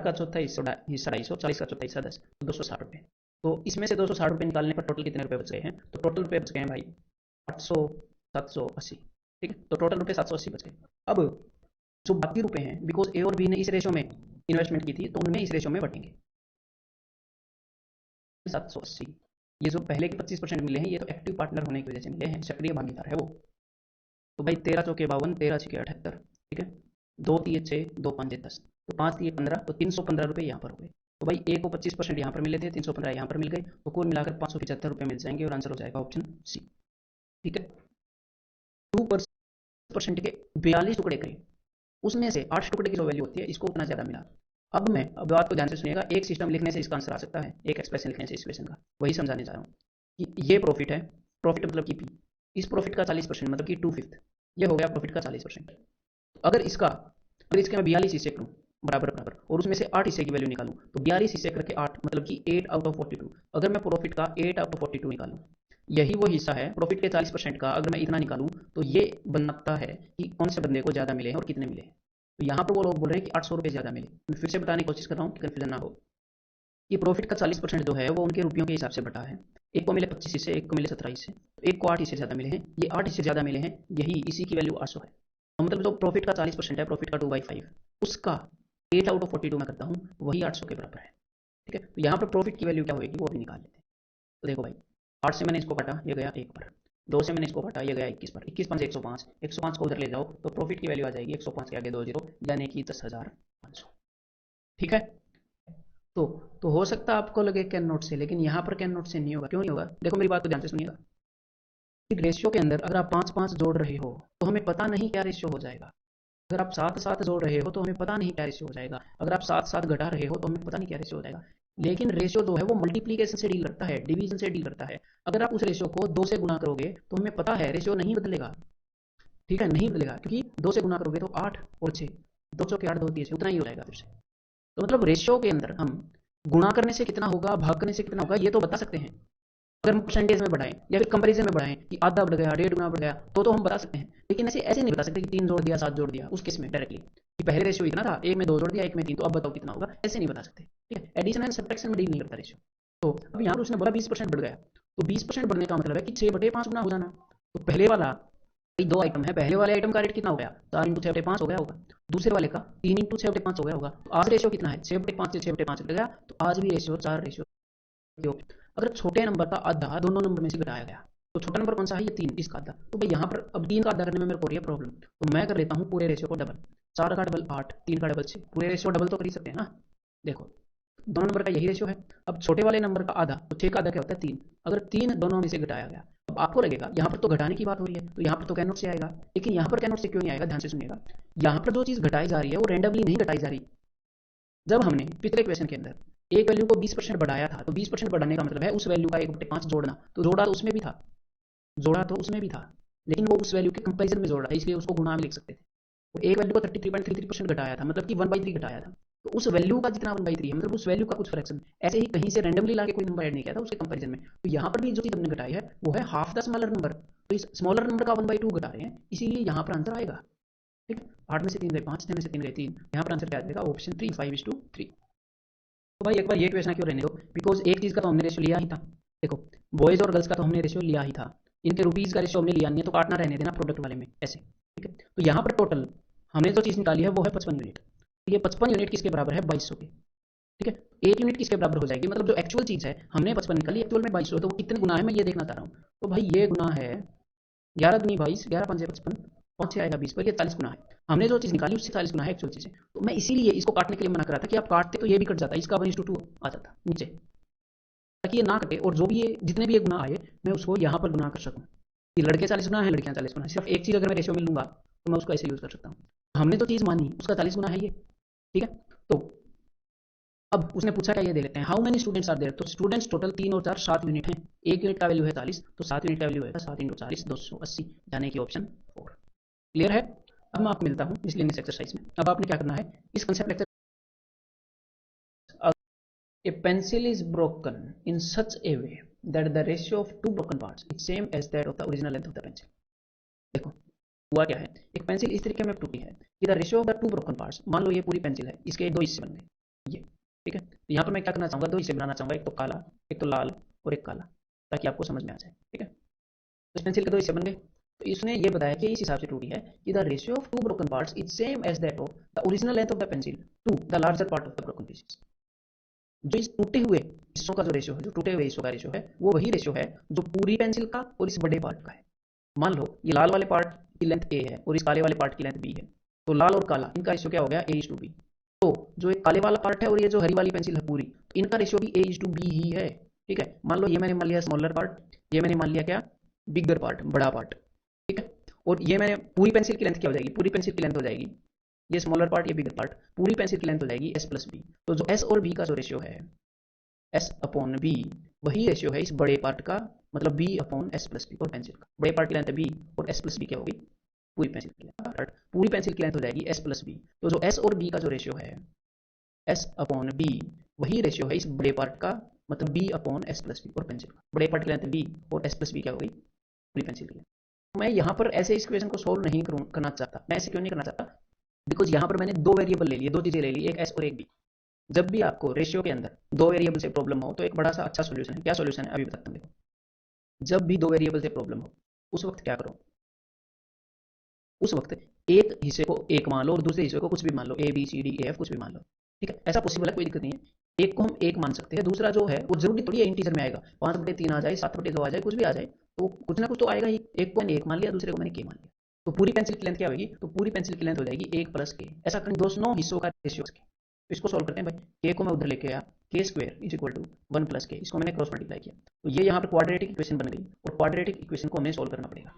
का चौथा हिस्सा 250, 40 का चौथा हिस्सा 10, तो 260 रुपये। तो इसमें से 260 रुपये निकालने पर टोटल कितने रुपए बच गए हैं? तो टोटल रुपये बच गए हैं भाई 800, 780। ठीक है, तो टोटल रुपये 780 बच गए। अब जो बाकी रुपए हैं, बिकॉज ए और बी ने इस रेशो में इन्वेस्टमेंट की थी, तो उनमें इस रेशो में बटेंगे 780। ये जो पहले के 25% मिले हैं, ये तो एक्टिव पार्टनर होने की वजह से मिले हैं, सक्रिय भागीदार है वो। तो भाई 13 चौके 52, 13 छके 78। ठीक है, 2 3 6, 2 5 10, तो 5 3 15, तो 315 रुपये यहाँ पर हो गए। तो भाई ए को 25% यहाँ पर मिले थे, 315 यहाँ पर मिल गए, तो कुल मिलाकर 575 रुपये मिल जाएंगे और आंसर हो जाएगा ऑप्शन सी। ठीक है, 2% के 42 टुकड़े करें, उसमें से 8 टुकड़े की जो वैल्यू होती है, इसको उतना ज़्यादा मिला। अब बात को ध्यान से सुनिएगा, एक सिस्टम लिखने से इसका आंसर आ सकता है, एक एक्सप्रेशन लिखने से इक्वेशन का, वही समझाने जा रहा हूँ कि ये प्रॉफिट है, प्रॉफिट मतलब कि पी, इस प्रॉफिट का 40% मतलब कि 2/5, ये हो गया प्रॉफिट का 40%। अगर इसके मैं 42 हिस्से करूँ बराबर बराबर, और उसमें से 8 हिस्से की वैल्यू निकालूं, तो 42 हिस्से करके 8 मतलब कि 8 आउट ऑफ 42। अगर मैं प्रॉफिट का 8 आउट ऑफ 42 निकालूं, यही वो हिस्सा है प्रॉफिट के 40% का, अगर मैं इतना निकालूं तो ये बनता है कि कौन से बंदे को ज़्यादा मिले हैं और कितने मिले हैं। तो यहाँ पर वो लोग बोल रहे हैं कि 800 रुपये ज़्यादा मिले। मैं फिर से बताने की कोशिश कर रहा हूँ कि कन्फ्यूजन ना हो, कि प्रॉफिट का 40% जो है वो उनके रुपयों के हिसाब से बटा है। एक को मिले 25 हिस्से, एक को मिले 17 हिस्से, तो एक को 8 हिस्से ज़्यादा मिले हैं, ये 8 हिस्से ज़्यादा मिले हैं, यही इसी की वैल्यू 800 है। तो मतलब जो प्रॉफिट का 40% है, प्रॉफिट का 2/5, उसका 8 आउट ऑफ 42 में करता हूँ, वही 800 के बराबर है। ठीक है, तो यहाँ पर प्रॉफिट की वैल्यू क्या होगी वो भी निकाल लेते हैं। तो देखो भाई, 8 से मैंने इसको काटा, ये गया 1 पर, 2 से मैंने इसको काटा, ये गया 21 पर, 21 5 105, 105 को उधर ले जाओ तो प्रॉफिट की वैल्यू आ जाएगी 105 के आगे 2 जीरो, यानी कि 10,500। ठीक है, तो तो हो सकता है आपको लगे कैन नोट से, लेकिन यहाँ पर कैन नोट से नहीं होगा। क्यों नहीं होगा? देखो मेरी बात को ध्यान से सुनिएगा, कि रेशियो के अंदर अगर आप 5 5 जोड़ रहे हो तो हमें पता नहीं क्या रेशियो हो जाएगा। अगर आप 7 7 जोड़ रहे हो तो हमें पता नहीं क्या रेशियो हो जाएगा। अगर आप 7 7 घटा रहे हो तो हमें पता नहीं क्या रेशियो हो जाएगा। लेकिन रेशियो जो है वो मल्टीप्लीकेशन से डील करता है, डिवीजन से डील करता है। अगर आप उस रेशियो को 2 से गुना करोगे तो हमें पता है रेशियो नहीं बदलेगा। ठीक है, नहीं बदलेगा, क्योंकि 2 से गुना करोगे तो 8 और 6, 2 चौके 8, 2 3 उतना ही हो जाएगा फिर से। तो मतलब रेशियो के अंदर हम गुणा करने से कितना होगा, भाग करने से कितना होगा, ये तो बता सकते हैं। अगर हम परसेंटेज में बढ़ाएं या फिर कंपैरिजन में बढ़ाएं कि आधा बढ़ गया, 1.5 गुना बढ़ गया, तो हम बता सकते हैं। लेकिन ऐसे ऐसे नहीं बता सकते कि 3 जोड़ दिया, 7 जोड़ दिया, उस केस में डायरेक्टली कि पहले रेशियो इतना था, एक में 2 जोड़ दिया, एक में 3, तो अब बताओ कितना होगा, ऐसे नहीं बता सकते। ठीक है, एडिशन एंड सब्ट्रैक्शन में डील नहीं करता रेशियो। तो अब यहाँ पर उसने बोला 20% बढ़ गया, तो 20% बढ़ने का मतलब है कि 6/5 गुना हो जाना। तो पहले वाला, दो आइटम है, पहले वाले आइटम का रेट कितना हो गया, 4 इंटू 6/5 हो गया होगा, दूसरे वाले का 3 इंटू 6/5 हो गया होगा। तो आज रेशियो कितना है, 6/5 से 6/5 बढ़ गया, तो आज भी रेशियो 4 रेशियो। अगर छोटे नंबर का आधा दोनों नंबर में से घटाया गया, तो छोटा नंबर कौन सा है, ये 3, इसका आधा। तो भाई यहाँ पर अब 3 का आधा करने में मेरे को हो रही है प्रॉब्लम, तो मैं कर लेता हूँ पूरे रेशियो को डबल। 4 का डबल 8, 3 का डबल 6, पूरे रेशियो डबल तो कर ही सकते हैं ना। देखो दोनों नंबर का यही रेशियो है। अब छोटे वाले नंबर का आधा, तो 6 का आधा क्या होता है 3, अगर 3 दोनों में से घटाया गया, अब आपको लगेगा यहाँ पर तो घटाने की बात हो रही है, तो यहाँ पर तो कैन नॉट से आएगा। लेकिन यहाँ पर कैन नॉट से क्यों नहीं आएगा, ध्यान से सुनिएगा। यहाँ पर जो चीज़ घटाई जा रही है वो रेंडमली नहीं घटाई जा रही। जब हमने पिछले क्वेश्चन के अंदर एक वैल्यू को 20% बढ़ाया था, तो 20% बढ़ाने का मतलब है उस वैल्यू का 1/5 जोड़ना, तो जोड़ा तो उसमें भी था, जोड़ा तो उसमें भी था, लेकिन वो उस वैल्यू के कंपेरिजन में जोड़ रहा था, इसलिए उसको गुणा में लिख सकते थे। तो एक वैल्यू को 33.33% घटाया था, मतलब कि 1/3 घटाया था, तो उस वैल्यू का जितना 1/3 है, मतलब उस वैल्यू का कुछ फ्रैक्शन, ऐसे ही कहीं से रैंडमली लाके कोई नंबर ऐड नहीं किया था उसके कंपैरिजन में। तो यहाँ पर भी जो चीज़ हमने घटाई है वो है हाफ द स्मॉलर नंबर, तो इस स्मॉलर नंबर का 1/2 घटा रहे हैं, इसीलिए यहाँ पर आंसर आएगा। ठीक है, 8 में से 3 गए 5, 6 में से 3 गए 3, यहाँ पर आंसर क्या आएगा, ऑप्शन 3, 5:3। तो भाई एक बार ये क्वेश्चन क्यों रहने दो, बिकॉज एक चीज़ का तो हमने रेशियो लिया ही था। देखो बॉयज़ और गर्ल्स का तो हमने रेशियो लिया ही था, इनके रुपीज़ का रेशियो हमने लिया नहीं है, तो काटना रहने देना प्रोडक्ट वाले में ऐसे। ठीक है, तो यहाँ पर टोटल हमने जो चीज़ निकाली है वो है 55 यूनिट। तो ये 55 यूनिट किसके बराबर है, 2200 के। ठीक है, 1 यूनिट किसके बराबर हो जाएगी, मतलब जो एक्चुअल चीज़ है हमने 55 निकाली, एक्चुअल में 2200 है, तो वो कितने गुना है मैं ये देखना चाह रहा हूँ। तो भाई ये गुना है 11 दूनी 22, 11 5 55, 5 6 आएगा 20 पर, ये 40 गुना है। हमने जो चीज़ निकाली उससे 40 गुना है एक्चुअल चीज़ है। तो मैं इसीलिए इसको काटने के लिए मना कर रहा था कि आप काटते तो ये भी कट जाता, इसका 1:2 आ जाता नीचे, ताकि ये ना कटे, और जो भी ये जितने भी ये गुना आए मैं उसको यहाँ पर गुना कर सकूँ कि लड़के 40 गुना है, लड़कियाँ 40 गुना है। सिर्फ एक चीज़ अगर मैं रेशियो में लूँगा तो मैं उसको ऐसे यूज़ कर सकता हूँ। हमने तो चीज़ मानी उसका 40 गुना है ये। ठीक है, तो अब उसने पूछा क्या, ये दे लेते हैं, how many students are there. तो स्टूडेंट्स टोटल 3 और 4 7 यूनिट हैं, एक यूनिट का वैल्यू है 40, तो 7 यूनिट का वैल्यू है 7 इंटू 40 280, यानी कि ऑप्शन 4। क्लियर है? अब मैं आपको मिलता हूँ इसलिए इस एक्सरसाइज में। अब आपने क्या करना है, इस concept lecture, a pencil is broken in such a way that the ratio of two broken parts is same as that of the original length of the pencil। देखो हुआ क्या है, एक पेंसिल इस तरीके में टूटी है कि the ratio of the two broken parts, मान लो ये पूरी पेंसिल है, इसके दो हिस्से बन गए, ये ठीक है, तो यहाँ पर मैं क्या करना चाहूँगा, दो हिस्से बनाना चाहूँगा, एक तो काला, एक तो लाल और एक काला, ताकि आपको समझ में आ जाए। ठीक है, तो इस पेंसिल के दो हिस्से बन गए। तो इसने ये बताया कि इस हिसाब से टूटी है कि the ratio of two broken parts is same as that of the original length of the pencil to the larger part of the broken pieces. जो इस टूटे हुए हिस्सों का जो रेशियो है, जो टूटे हुए हिस्सों का रेशियो है, वो वही रेशियो है जो पूरी पेंसिल का और इस बड़े पार्ट का है। मान लो ये लाल वाले पार्ट की लेंथ ए है और इस काले वाले पार्ट की लेंथ बी है, तो लाल और काला इनका रेशियो क्या हो गया, ए इज टू बी। तो जो एक काले वाला पार्ट है और ये जो हरी वाली पेंसिल है पूरी, तो इनका रेशियो भी ए इज टू बी ही है। ठीक है, मान लो ये मैंने मान लिया स्मॉलर पार्ट, ये मैंने मान लिया क्या, बिगर पार्ट, बड़ा पार्ट। ठीक है, और ये मैंने पूरी पेंसिल की लेंथ क्या हो जाएगी, पूरी पेंसिल की लेंथ हो जाएगी, ये स्मॉलर पार्ट ये बिगर पार्ट, पूरी पेंसिल की लेंथ हो जाएगी एस प्लस बी। तो जो एस और बी का जो रेशियो है, एस अपॉन बी, वही रेशियो है इस बड़े पार्ट का, मतलब B upon S plus B और पेंसिल का। बड़े पार्ट की लेंथ है बी और एस प्लस बी क्या होगी, पूरी पेंसिल की लेंथ। पूरी पेंसिल की लेंथ हो जाएगी एस प्लस बी। तो जो एस और बी का जो रेशियो है, एस अपॉन बी, वही रेशियो है इस बड़े पार्ट का, मतलब B upon S plus B और पेंसिल का। बड़े पार्ट की लेंथ बी और एस प्लस बी क्या होगी, पूरी पेंसिल की लेंथ। मैं यहाँ पर ऐसे इस क्वेश्चन को सोल्व नहीं करना चाहता। मैं ऐसे क्यों नहीं करना चाहता, बिकॉज यहाँ पर मैंने दो वेरिएबल ले लिए, दो चीजें ले ली, एक एस और एक बी। जब भी आपको रेशियो के अंदर दो वेरिएबल से प्रॉब्लम हो, तो एक बड़ा सा अच्छा सोल्यूशन है। क्या सोल्यूशन है, अभी बताता हूँ। देखो, जब भी दो वेरिएबल से प्रॉब्लम हो, उस वक्त क्या करो, उस वक्त एक हिस्से को एक मान लो और दूसरे हिस्से को कुछ भी मान लो, A B C D A F कुछ भी मान लो। ठीक है, ऐसा पॉसिबल है, कोई दिक्कत नहीं है। एक को हम एक मान सकते हैं, दूसरा जो है वो जरूरी थोड़ी है इंटीजर में आएगा, 5/3 आ जाए, 7/2 आ जाए, कुछ भी आ जाए, तो कुछ ना कुछ तो आएगा ही। एक को मैंने एक मान लिया, दूसरे को मैंने के मान लिया, तो पूरी पेंसिल की लेंथ क्या होगी, तो पूरी पेंसिल की लेंथ हो जाएगी एक प्लस के। ऐसा करें दोनों हिस्सों का रेशियो। तो इसको सॉल्व करते हैं भाई। के को मैं उधर लेके आया, K square is equal to 1 plus K, इसको मैंने क्रॉस मल्टीप्लाई किया, तो ये यहाँ पर क्वाड्रेटिक इक्वेशन बन गई। और क्वाड्रेटिक इक्वेशन को हमें सॉल्व करना पड़ेगा,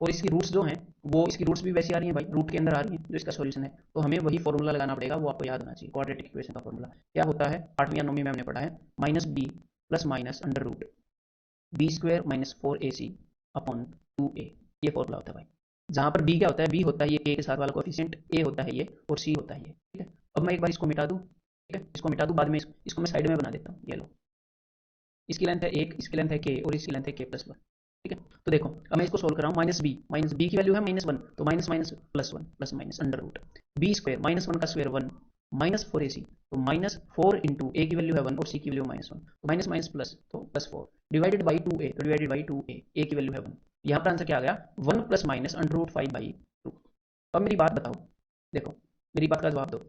और इसकी रूट्स जो हैं, वो इसकी रूट्स भी वैसी आ रही हैं भाई, रूट के अंदर आ रही हैं जो इसका सॉल्यूशन है। तो हमें वही फॉर्मूला लगाना पड़ेगा, वो आपको याद होना चाहिए। क्वाड्रेटिक इक्वेशन का फॉर्मूला क्या होता है, 8वीं या 9वीं में हमने पढ़ा है, minus B plus minus under root B square minus 4ac upon 2a। ये फॉर्मूला होता है भाई, जहां पर b क्या होता है, b होता है ये a के साथ वाला कोफिशिएंट, a होता है ये, और c होता है ये। ठीक है, अब मैं एक बार इसको मिटा दूं। ठीक है, इसको मिटा दूं, बाद में इसको मैं साइड में बना देता हूँ। ये लो, इसकी लेंथ है एक, इसकी लेंथ है के, और इसकी लेंथ है के प्लस 1। ठीक है, तो देखो अब मैं इसको सोल्व कर रहा हूँ। माइनस बी की वैल्यू है -1, तो minus minus plus 1 plus minus under root B square -1 का स्क्वायर 1 माइनस 4ac, तो -4 इंटू ए की वैल्यू है 1 और सी की वैल्यू -1, तो माइनस माइनस प्लस, तो +4 डिवाइडेड बाई 2a, तो डिवाइडेड बाई 2a, ए की वैल्यू है 1। यहाँ पर आंसर क्या आ गया, 1 प्लस माइनस अंडर रूट 5/2। अब मेरी बात बताओ, देखो मेरी बात का जवाब दो।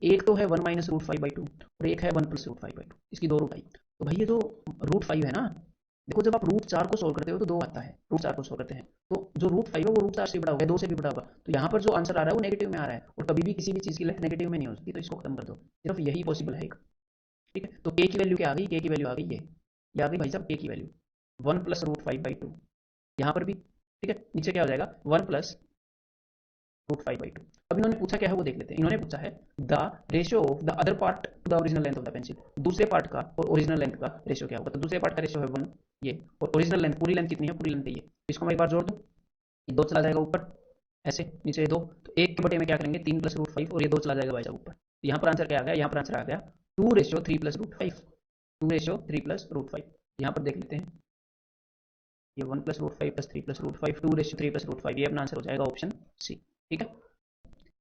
एक तो है 1 माइनस रूट 5/2 और एक है 1 प्लस रूट 5/2, इसकी दो रूट आई। तो भाई ये जो रूट 5 है ना, देखो जब आप रूट 4 को सोल्व करते हो तो 2 आता है, रूट 4 को सोल्व करते हैं, तो जो रूट 5 है वो रूट 4 से बड़ा होगा, 2 से भी बड़ा होगा। तो यहाँ पर जो आंसर आ रहा है वो नेगेटिव में आ रहा है, और कभी भी किसी भी चीज़ की लेंथ नेगेटिव में नहीं हो सकती, तो इसको खत्म कर दो। सिर्फ यही पॉसिबल है एक। ठीक है, तो के की वैल्यू क्या आ गई, के की वैल्यू आ गई ये आ गई भाई साहब के की वैल्यू 1 प्लस रूट 5/2। यहाँ पर भी ठीक है, नीचे क्या हो जाएगा, 1 प्लस रूट 5/2। अब इन्होंने पूछा क्या है वो देख लेते हैं। इन्होंने पूछा है the ratio of the other part two the original length of the pencil. दूसरे पार्ट का और ओरिजिनल लेंथ का रेशियो क्या होगा, तो दूसरे पार्ट का रेशियो है 1 ये, और ओरिजिनल लेंथ पूरी लेंथ कितनी है, पूरी लेंथ ये। इसको मैं एक बार जोड़ दूँ, ये 2 चला जाएगा ऊपर, ऐसे नीचे 2, तो 1 के बटे में क्या करेंगे 3 प्लस रूट 5, और ये 2 चला जाएगा भाई साहब ऊपर। तो यहाँ पर आंसर क्या आ गया, यहाँ पर आंसर आ गया 2:3 + रूट 5। यहाँ पर देख लेते हैं, ये 1 + रूट 5 + 3 + रूट 5, 2:3 + रूट 5, ये अपना आंसर हो जाएगा ऑप्शन सी। ठीक है,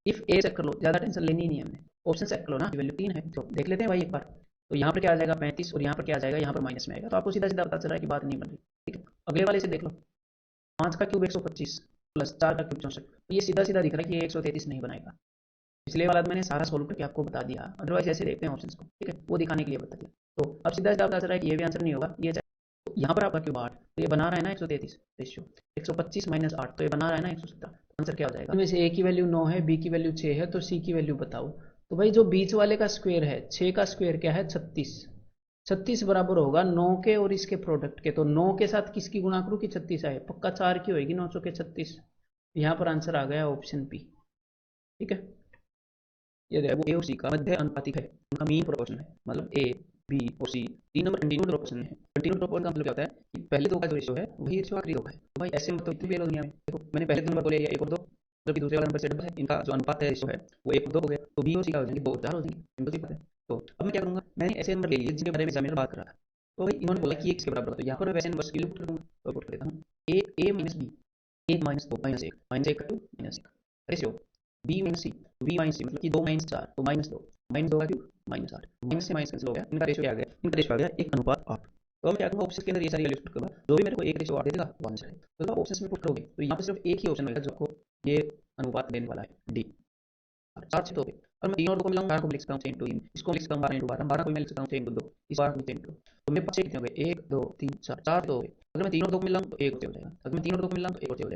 इफ ए चेक कर लो, ज्यादा टेंशन लेनी ही नहीं है हमने, ऑप्शन चेक कर लो ना, वैल्यू 3 है, तो देख लेते हैं भाई एक बार। तो यहाँ पर क्या आ जाएगा 35, और यहाँ पर क्या आ जाएगा, यहाँ पर माइनस में आएगा, तो आपको सीधा सीधा पता चल रहा है कि बात नहीं बन रही। ठीक है, अगले वाले से देख लो, 5 का क्यूब 125 प्लस 4 का क्यूब 64, तो ये सीधा सीधा दिख रहा है कि ये 133 नहीं बनाएगा। पिछले वाला मैंने सारा सोल्व करके आपको बता दिया, अदरवाइज ऐसे देखते हैं ऑप्शंस को। ठीक है, वो दिखाने के लिए बता दिया। तो अब सीधा सीधा पता चल रहा है कि ये भी आंसर नहीं होगा, ये तो यहाँ पर आपका क्यूब 8, तो ये बना रहा है ना 133 रेशियो, 125 माइनस 8, तो ये बना रहा है ना 117। आंसर क्या हो जाएगा, इनमें से ए की वैल्यू 9 है, बी की वैल्यू 6 है, तो सी की वैल्यू बताओ। तो भाई जो बीच वाले का स्क्वायर है, 6 का स्क्वायर क्या है 36, 36 बराबर होगा 9 के और इसके प्रोडक्ट के। तो 9 के साथ किसकी गुणा करूँ कि 36 आए, पक्का 4 की होगी, 9 के 36। यहाँ पर आंसर आ गया ऑप्शन बी। ठीक है, ये जो है वो ए और सी का मध्य अनुपातिक है, उनका मीन प्रोपोर्शन है, मतलब ए बी और सी 3 नंबर कंटिन्यूड प्रोपोर्शन है। कंटिन्यूड प्रोपोर्शन का मतलब क्या होता है कि पहले दो का जो रेशियो है वही रेशियो आखिरी दो का है। तो भाई ऐसे में तो इतनी भी दुनिया में देखो, मैंने पहले 2 नंबर बोले एक और 2, जबकि दूसरे वाला नंबर से डबल है, इनका जो अनुपात है रेशियो है वो 1 और 2 हो गया, तो बी और सी का हो जाएंगे 2 और 4 हो जाएंगे, सिंपल सी बात है। तो अब मैं क्या करूँगा, मैंने ऐसे नंबर ले लिए जिनके बारे में एग्जामिनर बात कर रहा था। तो भाई इन्होंने बोला कि ये किसके बराबर होता है, यहाँ पर मैं वैसे नंबर के लिए पुट कर दूँगा, तो पुट कर देता हूँ ए माइनस बी, 1 माइनस 2 -1 -1 का 2 -1 रेशियो बी माइनस सी, बी माइनस सी मतलब कि 2 - 4 तो -2, माइनस 2 का क्यूब माइनस 8, माइनस से माइनस कैंसिल हो गया, इनका रेशियो क्या आ गया, इनका रेशियो आ गया 1:8। तो अब मैं क्या करूँगा, ऑप्शन के अंदर ये सारी वैल्यूज पुट करूँगा, जो भी मेरे को 1:8 दे देगा वो आंसर है। तो आप ऑप्शन में पुट करोगे तो यहाँ पे सिर्फ एक ही ऑप्शन मिलेगा जो आपको ये अनुपात देने वाला है, डी। 7 से 2 पे, और मैं 3 और 2 को मिलाऊंगा, 4 को लिख सकता हूँ 6 × 3, इसको लिख सकता हूँ 12 × 12, 12 को मैं लिख सकता हूँ 6 × 2, इस 12 को 6 × 2। तो मेरे पास 6 कितने हो गए, 1 2 3 4, 4 से 2 हो गए। अगर मैं 3 और 2 को मिलाऊँ तो 1 और 6 हो जाएगा, अगर मैं 3 और 2 को मिलाऊँ तो 1 और 6 हो जाएगा।